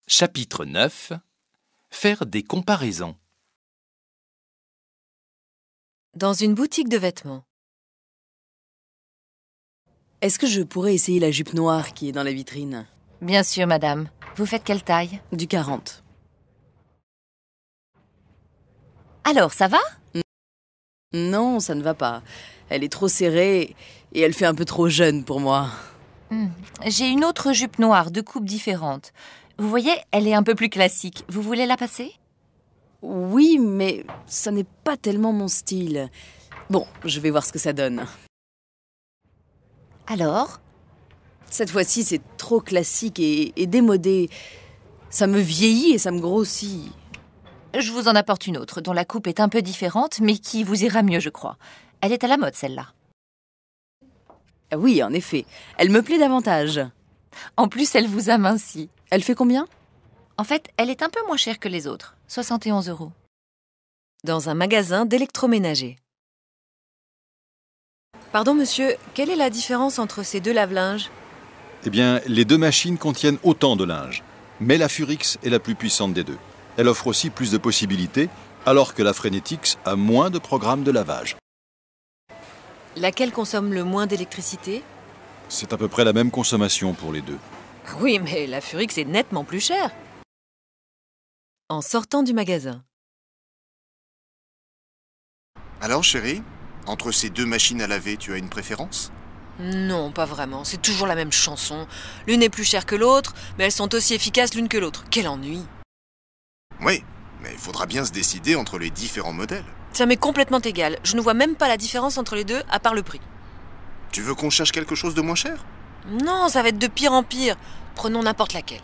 Chapitre 9. Faire des comparaisons. Dans une boutique de vêtements. Est-ce que je pourrais essayer la jupe noire qui est dans la vitrine? Bien sûr, madame. Vous faites quelle taille? Du 40. Alors, ça va? Non, ça ne va pas. Elle est trop serrée et elle fait un peu trop jeune pour moi. J'ai une autre jupe noire, de coupes différentes. Vous voyez, elle est un peu plus classique. Vous voulez la passer? Oui, mais ça n'est pas tellement mon style. Bon, je vais voir ce que ça donne. Alors? Cette fois-ci, c'est trop classique et démodé. Ça me vieillit et ça me grossit. Je vous en apporte une autre, dont la coupe est un peu différente, mais qui vous ira mieux, je crois. Elle est à la mode, celle-là. Ah oui, en effet. Elle me plaît davantage. En plus, elle vous amincit. Elle fait combien? En fait, elle est un peu moins chère que les autres. 71 €. Dans un magasin d'électroménager. Pardon, monsieur, quelle est la différence entre ces deux lave-linges? Eh bien, les deux machines contiennent autant de linge, mais la Furix est la plus puissante des deux. Elle offre aussi plus de possibilités, alors que la Frenetix a moins de programmes de lavage. Laquelle consomme le moins d'électricité? C'est à peu près la même consommation pour les deux. Oui, mais la Furix est nettement plus chère. En sortant du magasin. Alors chérie, entre ces deux machines à laver, tu as une préférence? Non, pas vraiment. C'est toujours la même chanson. L'une est plus chère que l'autre, mais elles sont aussi efficaces l'une que l'autre. Quel ennui! Oui, mais il faudra bien se décider entre les différents modèles. Ça m'est complètement égal. Je ne vois même pas la différence entre les deux, à part le prix. Tu veux qu'on cherche quelque chose de moins cher? Non, ça va être de pire en pire. Prenons n'importe laquelle.